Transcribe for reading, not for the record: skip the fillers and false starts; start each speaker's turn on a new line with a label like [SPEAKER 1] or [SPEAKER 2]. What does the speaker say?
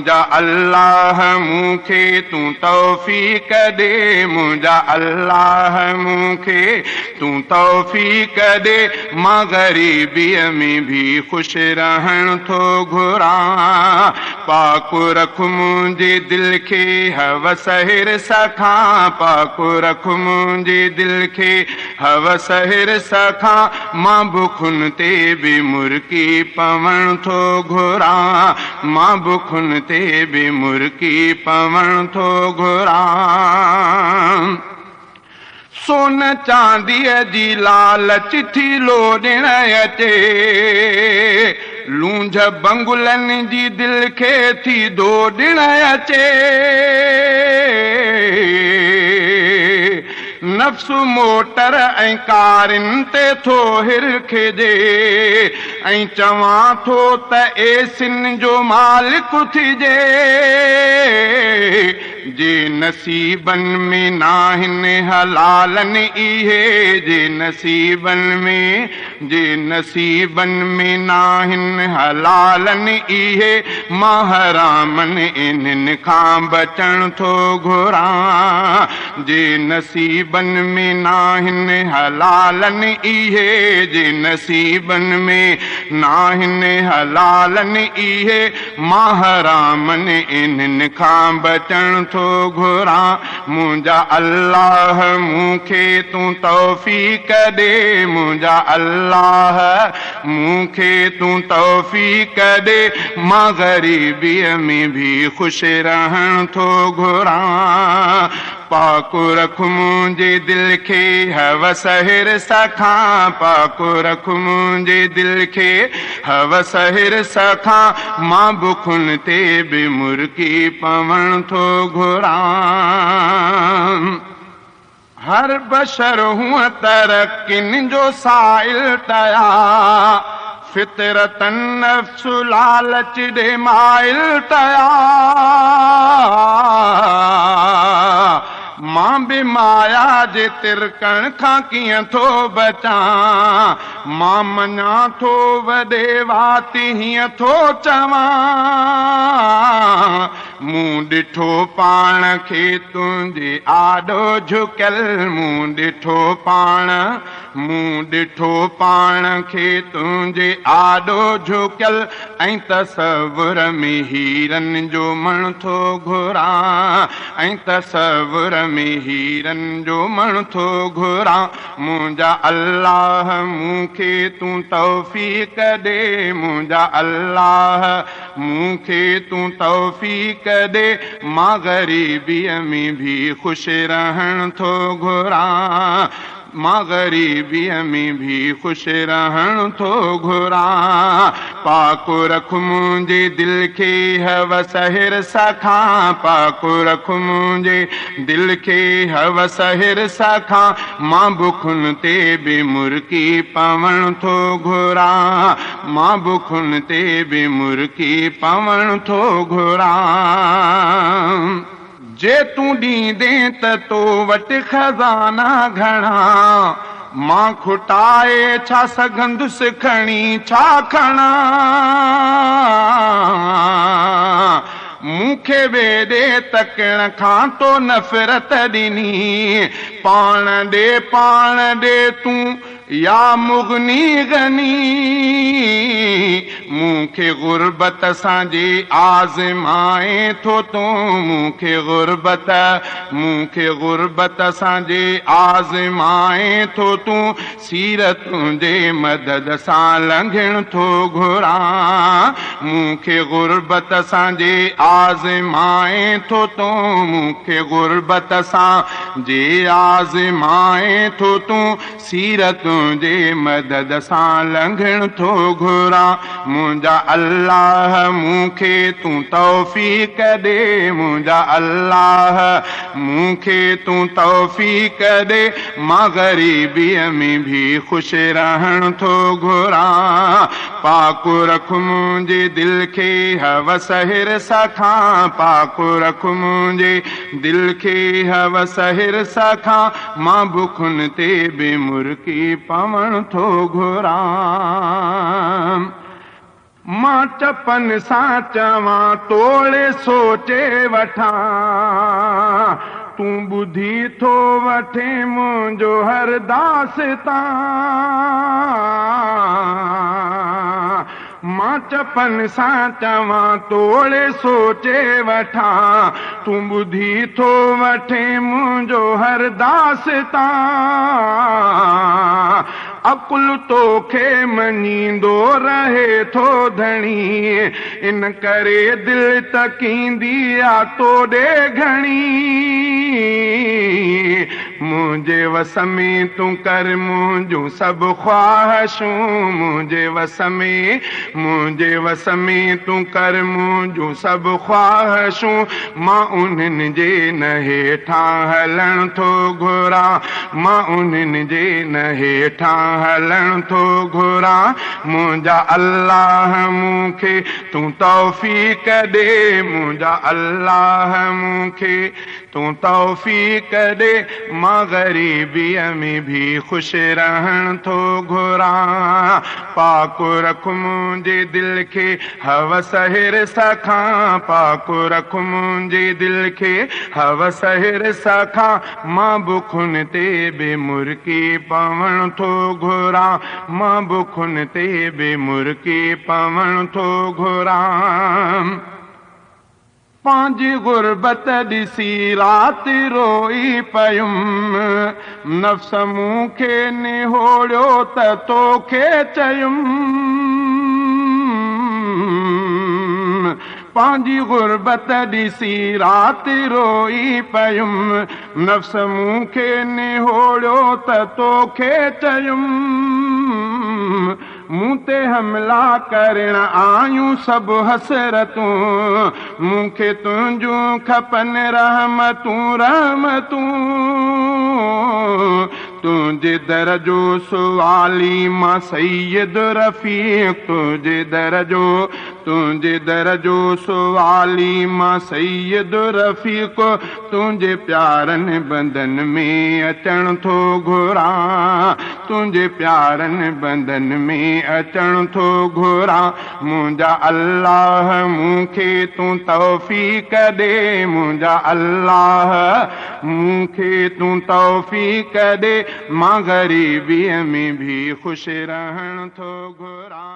[SPEAKER 1] मुंहिंजा अल्लाह मूंखे तूं तौफ़ीक़ ॾे, मुंहिंजा अल्लाह मूंखे तूं तौफ़ीक़ ॾे। मां ग़रीबीअ में भी ख़ुशि रहण थो घुरां, पाक रख मुंहिंजे दिल खे हवस हिरस खां, पाक रख मुंहिंजे दिल खे हवस हिरस खां। मां बुखुनि ते बि मुर्की पवण थो घुरां, मां बुखुनि ते बि मुर्की पवण थो घुरां। सोन चांदीअ जी लालच थी लोॾण अचे, लूंझ बंगुलनि जी दिल खे थी दोॾण अचे। नफ्स मोटर ऐं कारिन ते थो हिरखिजे, ऐं चवां थो त एसिन जो मालिक थिजे। जे नसीबनि में नाहिनि हलालनि इहे, जे नसीबनि में, जे नसीबनि में नाहिनि हलालनि इहे, मां हरामनि इन्हनि खां बचण थो घुरां। जे नसीबनि में नाहिनि हलालनि इहे, जे नसीबनि में नाहिनि हलालनि इहे, मां हरामनि इन्हनि खां बचण थो घुरां। मुंहिंजा अल्लाह मूंखे तूं तौफ़ीक़ ॾे, मुंहिंजा अल्लाह मूंखे तूं तौफ़ीक़ ॾे। मां ग़रीबीअ में भी ख़ुशि रहण थो घुरां, पाक रख मुंहिंजे दिल खे हवस हिरस खां, पाक रख मुंहिंजे दिल खे हवस हिरस खां। मां बुखुनि ते बि मुर्की पवण थो घुरां। हर बशर हूअं तरक़िन जो साइल टया, फितरतन नफ्स लालच ॾे माइल टया। मां बि माया जे तिरकण खां कीअं थो बचां, मां मञा थो वॾे वाति हीअं थो चवां। मूं ॾिठो पाण खे तुंहिंजे आॾो झुकियल, मूं ॾिठो पाण, मूं ॾिठो पाण खे तुंहिंजे आॾो झुकियल, ऐं तसव्वुर में हीरनि जो मण थो घुरां, ऐं तसव्वुर में हीरनि जो मण थो घुरां। मुंहिंजा अल्लाह मूंखे तूं तौफ़ीक़ ॾे, मुंहिंजा अल्लाह मूंखे तूं तौफ़ीक़ ॾे। मां ग़रीबीअ में भी ख़ुशि रहण थो घुरां, मां ग़रीबीअ में भी ख़ुशि रहण थो घुरां। पाक रख मुंहिंजे दिल खे हवस हिरस खां, पाक रख मुंहिंजे दिल खे हवस हिरस खां। मां बुखुनि ते बि मुर्की पवण थो घुरां, मां बुखुनि ते बि मुर्की पवण थो घुरां। जे तूं ॾींदे त तो वटि खज़ाना घणा, मां खुटाए छा सघंदुसि खणी छा खणां। मूंखे वेॾे तकण खां तो नफ़रत ॾिनी, पाण ॾे तूं या मुग़नी गनी। मूंखे गुरबत सां जे आज़माए थो तूं, मूंखे गुरबत सां जे आज़माए थो तूं। सीरत तुंहिंजे मदद सां लंघण थो घुरां, मूंखे गुरबत सां जे आज़माए थो तूं, मूंखे गुरबत सां जे आज़माए थो तूं। सीरत तुंहिंजे मदद सां लंघण थो घुरां। मुंहिंजा अल्लाह मूंखे तूं तौफ़ीक़ ॾे, मुंहिंजा अल्लाह मूंखे तूं तौफ़ीक़ ॾे। मां ग़रीबीअ में भी ख़ुशि रहण थो घुरां, पाक रख मुंहिंजे दिल खे हवस हिरस खां, पाक रख मुंहिंजे दिल खे हवस हिरस खां। मां बुखुनि ते बि मुर्की पवण थो घुरां। मां चपन सां चवां तोड़े सोचे वठां, तूं ॿुधी थो वठे मुंहिंजो हर दास्तां। मां चपन सां चवां तोड़े सोचे वठां, तूं ॿुधी थो वठे मुंहिंजो हर दास्तां। अकुल तोखे मञींदो रहे थो धणी, इन करे दिलि तकींदी आ तोॾे घणी। मुंहिंजे वस में तूं कर मुंहिंजूं सभु ख़्वाहिशूं, मुंहिंजे वस में, मुंहिंजे वस में तूं कर मुंहिंजूं सभु ख़्वाहिशूं। मां उन्हनि जे न हेठां हलण थो घुरां, मां उन्हनि जे न हेठां हलण थो घुरां। मुंहिंजा अल्लाह मूंखे तूं तौफ़ीक़ ॾे, मुंहिंजा अल्लाह मूंखे तूं तौफ़ीक़ ॾे। मां ग़रीबीअ में बि ख़ुशि रहण थो घुरां, पाक रख मुंहिंजे दिलि खे हवस हिरस खां, पाक रख मुंहिंजे दिलि खे हवस हिरस खां। मां बुखुनि ते बि मुर्की पवण थो घुरां, मां बुखुनि ते बि मुर्की पवण थो घुरां। पंहिंजी गुरबत ॾिसी राति रोई पयुमि, नफ़्स मूंखे निहोड़ियो त तोखे चयुमि। पंहिंजी गुरबत ॾिसी राति रोई पयुमि, नफ़्स मूंखे निहोड़ियो त तोखे चयुमि। मूं ते हमला करण आयूं सभु हसरतूं, मूंखे तुंहिंजूं खपनि रहमतूं रहमतूं। तुंहिंजे दर जो सुवाली मां सैयद रफ़ीक़, तुंहिंजे दर जो, तुंहिंजे दर जो सुवाली मां सैयद रफ़ीक़। तुंहिंजे प्यारनि बंधन में अचण थो घुरां, तुंहिंजे प्यारनि बंधन में अचण थो घुरां। मुंहिंजा अल्लाह मूंखे तूं तौफ़ीक़ ॾे, मुंहिंजा अल्लाह मूंखे तूं तौफ़ीक़ ॾे। मां ग़रीबीअ में बि ख़ुशि रहण थो घुरां।